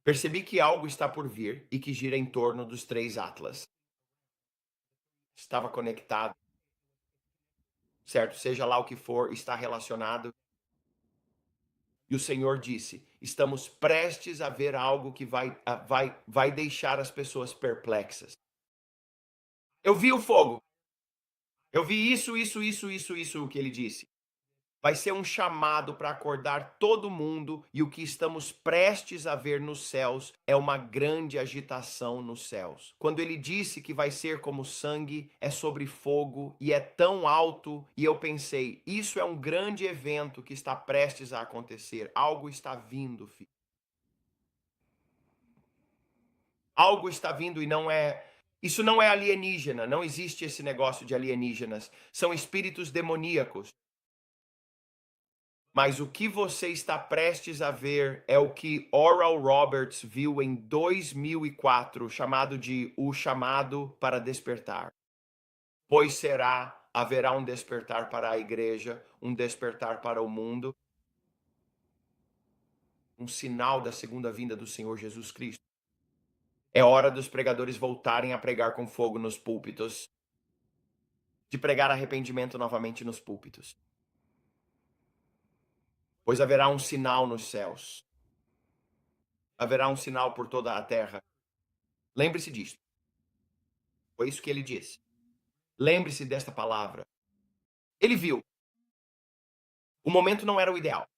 Percebi que algo está por vir e que gira em torno dos três Atlas. Estava conectado, certo? Seja lá o que for, está relacionado. E o Senhor disse: estamos prestes a ver algo que vai deixar as pessoas perplexas. Eu vi o fogo. Eu vi isso, o que ele disse. Vai ser um chamado para acordar todo mundo, e o que estamos prestes a ver nos céus é uma grande agitação nos céus. Quando ele disse que vai ser como sangue, é sobre fogo e é tão alto, e eu pensei, isso é um grande evento que está prestes a acontecer. Algo está vindo, filho. Algo está vindo e não é. Isso não é alienígena, não existe esse negócio de alienígenas. São espíritos demoníacos. Mas o que você está prestes a ver é o que Oral Roberts viu em 2004, chamado de O Chamado para Despertar. Pois haverá um despertar para a igreja, um despertar para o mundo, um sinal da segunda vinda do Senhor Jesus Cristo. É hora dos pregadores voltarem a pregar com fogo nos púlpitos, de pregar arrependimento novamente nos púlpitos. Pois haverá um sinal nos céus. Haverá um sinal por toda a terra. Lembre-se disto. Foi isso que ele disse. Lembre-se desta palavra. Ele viu. O momento não era o ideal.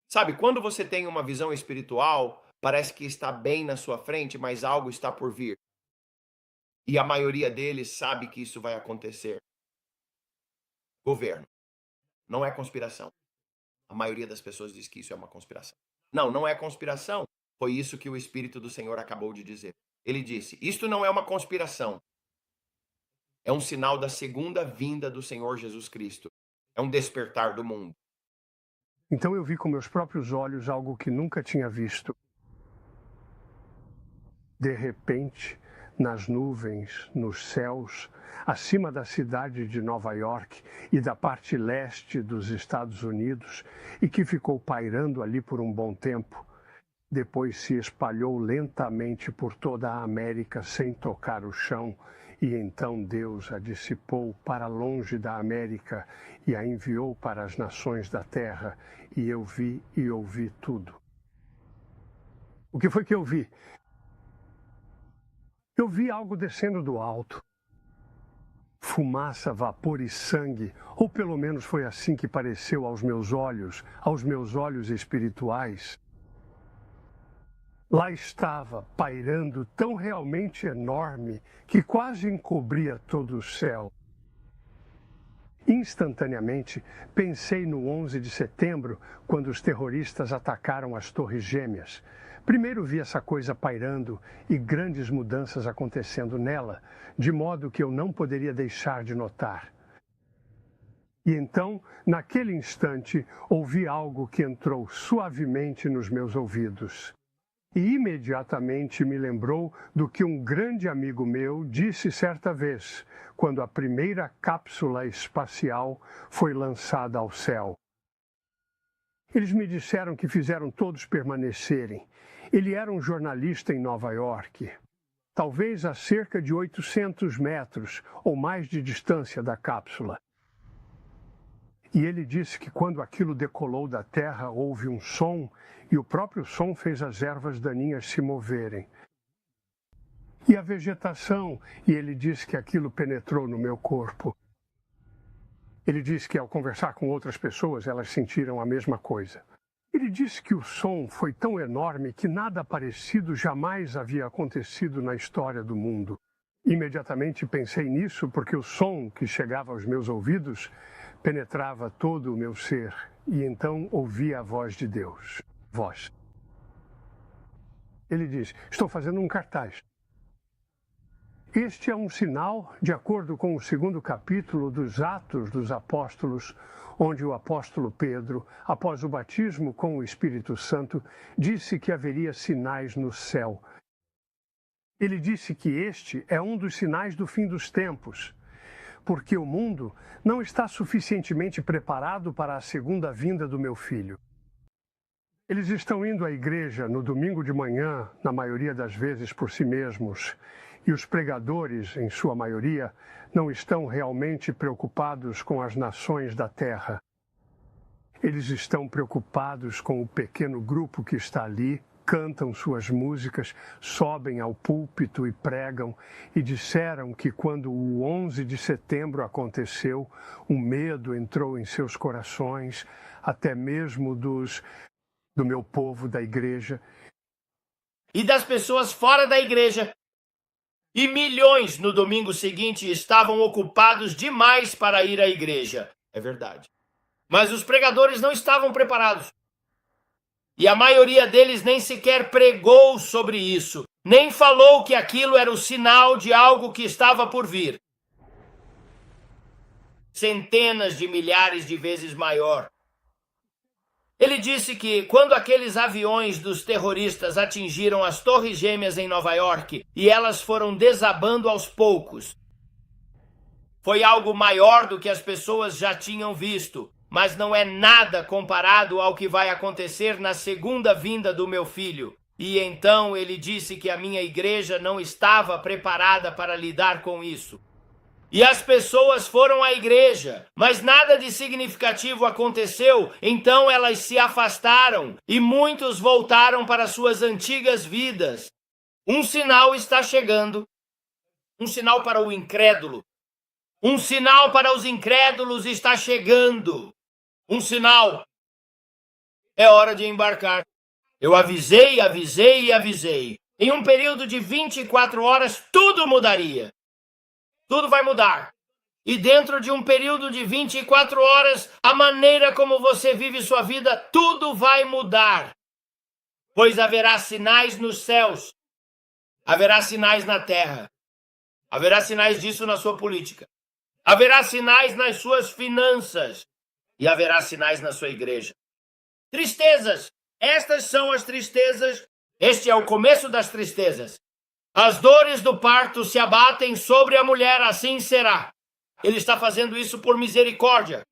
Sabe, quando você tem uma visão espiritual, parece que está bem na sua frente, mas algo está por vir. E a maioria deles sabe que isso vai acontecer. Governo. Não é conspiração. A maioria das pessoas diz que isso é uma conspiração. Não, não é conspiração. Foi isso que o Espírito do Senhor acabou de dizer. Ele disse: isto não é uma conspiração. É um sinal da segunda vinda do Senhor Jesus Cristo. É um despertar do mundo. Então eu vi com meus próprios olhos algo que nunca tinha visto. De repente, nas nuvens, nos céus, acima da cidade de Nova York e da parte leste dos Estados Unidos, e que ficou pairando ali por um bom tempo, depois se espalhou lentamente por toda a América sem tocar o chão, e então Deus a dissipou para longe da América e a enviou para as nações da terra, e eu vi e ouvi tudo. O que foi que eu vi? Eu vi algo descendo do alto. Fumaça, vapor e sangue, ou pelo menos foi assim que pareceu aos meus olhos espirituais. Lá estava, pairando, tão realmente enorme que quase encobria todo o céu. Instantaneamente, pensei no 11 de setembro, quando os terroristas atacaram as Torres Gêmeas. Primeiro vi essa coisa pairando e grandes mudanças acontecendo nela, de modo que eu não poderia deixar de notar. E então, naquele instante, ouvi algo que entrou suavemente nos meus ouvidos. E imediatamente me lembrou do que um grande amigo meu disse certa vez, quando a primeira cápsula espacial foi lançada ao céu. Eles me disseram que fizeram todos permanecerem. Ele era um jornalista em Nova York, talvez a cerca de 800 metros ou mais de distância da cápsula. E ele disse que quando aquilo decolou da Terra, houve um som, e o próprio som fez as ervas daninhas se moverem. E a vegetação, e ele disse que aquilo penetrou no meu corpo. Ele disse que ao conversar com outras pessoas, elas sentiram a mesma coisa. Ele disse que o som foi tão enorme que nada parecido jamais havia acontecido na história do mundo. Imediatamente pensei nisso porque o som que chegava aos meus ouvidos penetrava todo o meu ser, e então ouvi a voz de Deus. Voz. Ele diz: estou fazendo um cartaz. Este é um sinal, de acordo com o segundo capítulo dos Atos dos Apóstolos, onde o apóstolo Pedro, após o batismo com o Espírito Santo, disse que haveria sinais no céu. Ele disse que este é um dos sinais do fim dos tempos, porque o mundo não está suficientemente preparado para a segunda vinda do meu filho. Eles estão indo à igreja no domingo de manhã, na maioria das vezes por si mesmos, e os pregadores, em sua maioria, não estão realmente preocupados com as nações da terra. Eles estão preocupados com o pequeno grupo que está ali, cantam suas músicas, sobem ao púlpito e pregam, e disseram que quando o 11 de setembro aconteceu, um medo entrou em seus corações, até mesmo do meu povo da igreja. E das pessoas fora da igreja. E milhões no domingo seguinte estavam ocupados demais para ir à igreja. É verdade. Mas os pregadores não estavam preparados. E a maioria deles nem sequer pregou sobre isso, nem falou que aquilo era o sinal de algo que estava por vir. Centenas de milhares de vezes maior. Ele disse que quando aqueles aviões dos terroristas atingiram as Torres Gêmeas em Nova York e elas foram desabando aos poucos, foi algo maior do que as pessoas já tinham visto, mas não é nada comparado ao que vai acontecer na segunda vinda do meu filho. E então ele disse que a minha igreja não estava preparada para lidar com isso. E as pessoas foram à igreja, mas nada de significativo aconteceu, então elas se afastaram e muitos voltaram para suas antigas vidas. Um sinal está chegando, um sinal para o incrédulo. Um sinal para os incrédulos está chegando. Um sinal. É hora de embarcar. Eu avisei. Em um período de 24 horas, tudo mudaria. Tudo vai mudar. E dentro de um período de 24 horas, a maneira como você vive sua vida, tudo vai mudar. Pois haverá sinais nos céus. Haverá sinais na terra. Haverá sinais disso na sua política. Haverá sinais nas suas finanças. E haverá sinais na sua igreja. Tristezas. Estas são as tristezas. Este é o começo das tristezas. As dores do parto se abatem sobre a mulher, assim será. Ele está fazendo isso por misericórdia.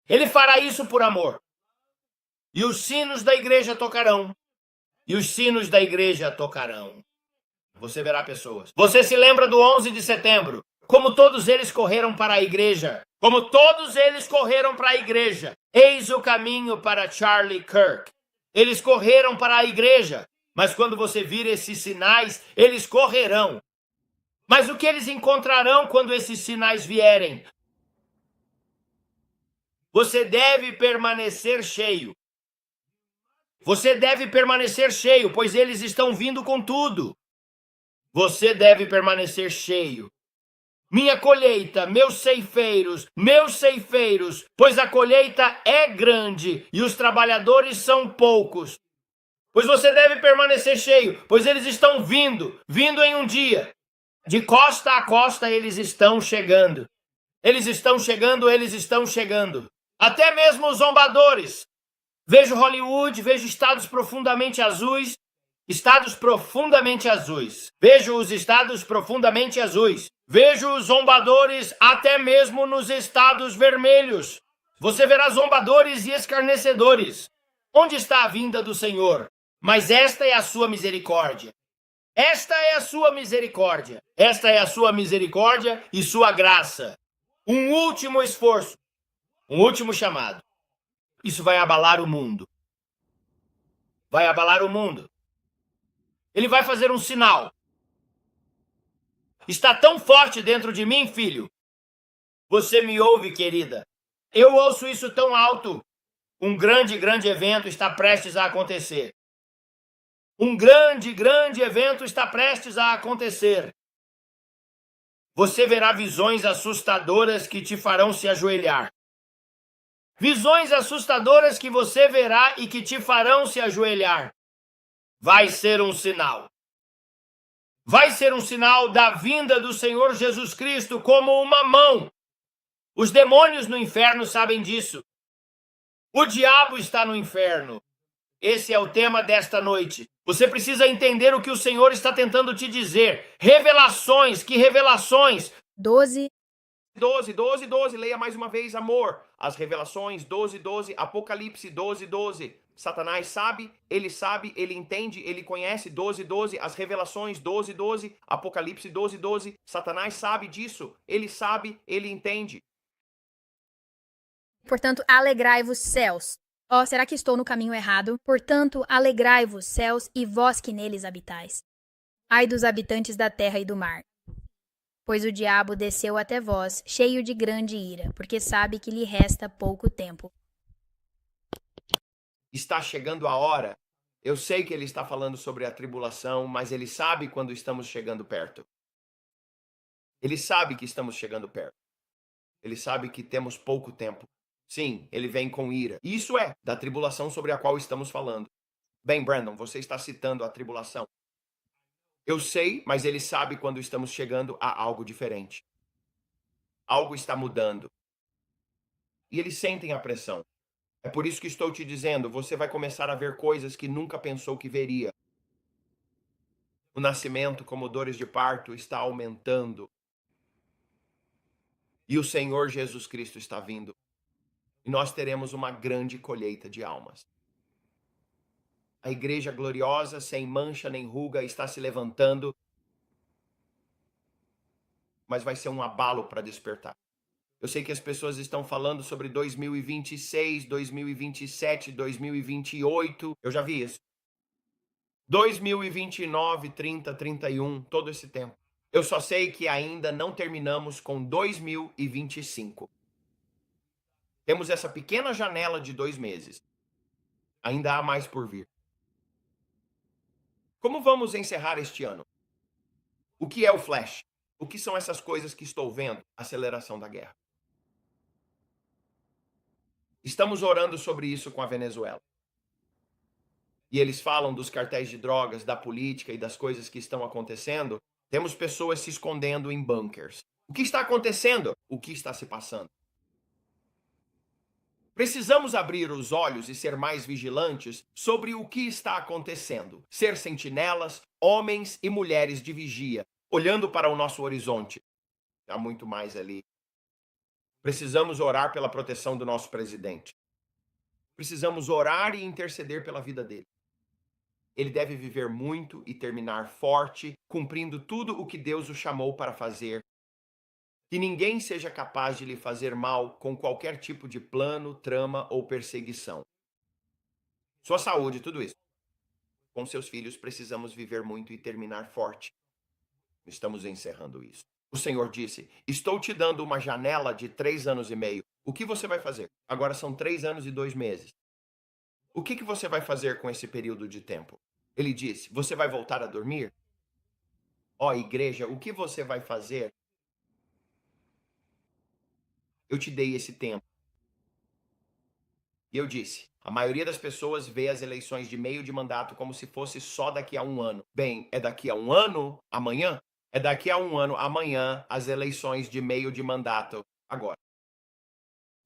Ele fará isso por amor. E os sinos da igreja tocarão. E os sinos da igreja tocarão. Você verá pessoas. Você se lembra do 11 de setembro? Como todos eles correram para a igreja. Como todos eles correram para a igreja. Eis o caminho para Charlie Kirk. Eles correram para a igreja. Mas quando você vir esses sinais, eles correrão. Mas o que eles encontrarão quando esses sinais vierem? Você deve permanecer cheio. Você deve permanecer cheio, pois eles estão vindo com tudo. Você deve permanecer cheio. Minha colheita, meus ceifeiros, pois a colheita é grande e os trabalhadores são poucos. Pois você deve permanecer cheio, pois eles estão vindo em um dia. De costa a costa eles estão chegando. Eles estão chegando. Até mesmo os zombadores. Vejo Hollywood, vejo estados profundamente azuis. Vejo os estados profundamente azuis. Vejo os zombadores até mesmo nos estados vermelhos. Você verá zombadores e escarnecedores. Onde está a vinda do Senhor? Mas esta é a sua misericórdia. Esta é a sua misericórdia. Esta é a sua misericórdia e sua graça. Um último esforço. Um último chamado. Isso vai abalar o mundo. Vai abalar o mundo. Ele vai fazer um sinal. Está tão forte dentro de mim, filho. Você me ouve, querida. Eu ouço isso tão alto. Um grande evento está prestes a acontecer. Um grande evento está prestes a acontecer. Você verá visões assustadoras que te farão se ajoelhar. Visões assustadoras que você verá e que te farão se ajoelhar. Vai ser um sinal. Vai ser um sinal da vinda do Senhor Jesus Cristo como uma mão. Os demônios no inferno sabem disso. O diabo está no inferno. Esse é o tema desta noite. Você precisa entender o que o Senhor está tentando te dizer. Revelações, que revelações? 12. 12, 12, 12, leia mais uma vez, amor. As revelações, 12, 12, Apocalipse, 12, 12. Satanás sabe, ele entende, ele conhece, 12, 12. As revelações, 12, 12, Apocalipse, 12, 12. Satanás sabe disso, ele entende. Portanto, alegrai-vos, céus. Ó, será que estou no caminho errado? Portanto, alegrai-vos, céus, e vós que neles habitais. Ai dos habitantes da terra e do mar. Pois o diabo desceu até vós, cheio de grande ira, porque sabe que lhe resta pouco tempo. Está chegando a hora. Eu sei que ele está falando sobre a tribulação, mas ele sabe quando estamos chegando perto. Ele sabe que estamos chegando perto. Ele sabe que temos pouco tempo. Sim, ele vem com ira. Isso é da tribulação sobre a qual estamos falando. Bem, Brandon, você está citando a tribulação. Eu sei, mas ele sabe quando estamos chegando a algo diferente. Algo está mudando. E eles sentem a pressão. É por isso que estou te dizendo, você vai começar a ver coisas que nunca pensou que veria. O nascimento, como dores de parto, está aumentando. E o Senhor Jesus Cristo está vindo. E nós teremos uma grande colheita de almas. A igreja gloriosa, sem mancha nem ruga, está se levantando, mas vai ser um abalo para despertar. Eu sei que as pessoas estão falando sobre 2026, 2027, 2028. Eu já vi isso. 2029, 30, 31, todo esse tempo. Eu só sei que ainda não terminamos com 2025. Temos essa pequena janela de 2 meses. Ainda há mais por vir. Como vamos encerrar este ano? O que é o flash? O que são essas coisas que estou vendo? Aceleração da guerra. Estamos orando sobre isso com a Venezuela. E eles falam dos cartéis de drogas, da política e das coisas que estão acontecendo. Temos pessoas se escondendo em bunkers. O que está acontecendo? O que está se passando? Precisamos abrir os olhos e ser mais vigilantes sobre o que está acontecendo. Ser sentinelas, homens e mulheres de vigia, olhando para o nosso horizonte. Há muito mais ali. Precisamos orar pela proteção do nosso presidente. Precisamos orar e interceder pela vida dele. Ele deve viver muito e terminar forte, cumprindo tudo o que Deus o chamou para fazer. Que ninguém seja capaz de lhe fazer mal com qualquer tipo de plano, trama ou perseguição. Sua saúde, tudo isso. Com seus filhos, precisamos viver muito e terminar forte. Estamos encerrando isso. O Senhor disse, estou te dando uma janela de 3 anos e meio. O que você vai fazer? Agora são 3 anos e 2 meses. O que você vai fazer com esse período de tempo? Ele disse, você vai voltar a dormir? Ó, igreja, o que você vai fazer? Eu te dei esse tempo. E eu disse, a maioria das pessoas vê as eleições de meio de mandato como se fosse só daqui a um ano. Bem, é daqui a um ano, amanhã? É daqui a um ano, amanhã, as eleições de meio de mandato. Agora.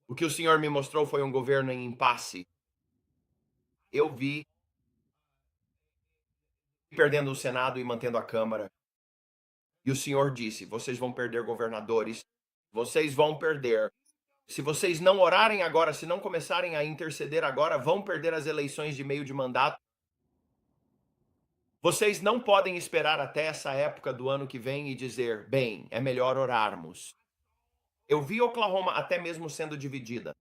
O que o Senhor me mostrou foi um governo em impasse. Eu vi perdendo o Senado e mantendo a Câmara. E o Senhor disse, vocês vão perder governadores, vocês vão perder. Se vocês não orarem agora, se não começarem a interceder agora, vão perder as eleições de meio de mandato. Vocês não podem esperar até essa época do ano que vem e dizer, bem, é melhor orarmos. Eu vi Oklahoma até mesmo sendo dividida.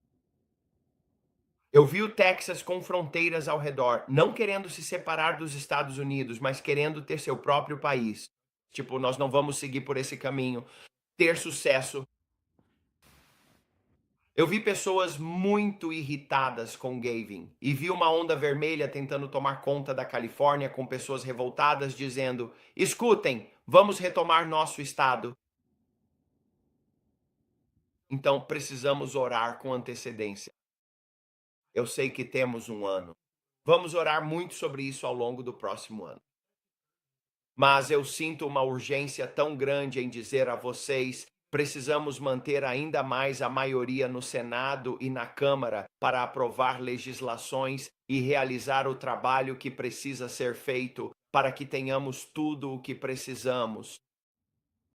Eu vi o Texas com fronteiras ao redor, não querendo se separar dos Estados Unidos, mas querendo ter seu próprio país. Tipo, nós não vamos seguir por esse caminho, ter sucesso. Eu vi pessoas muito irritadas com Gavin e vi uma onda vermelha tentando tomar conta da Califórnia com pessoas revoltadas dizendo, escutem, vamos retomar nosso estado. Então precisamos orar com antecedência. Eu sei que temos um ano. Vamos orar muito sobre isso ao longo do próximo ano. Mas eu sinto uma urgência tão grande em dizer a vocês, precisamos manter ainda mais a maioria no Senado e na Câmara para aprovar legislações e realizar o trabalho que precisa ser feito para que tenhamos tudo o que precisamos.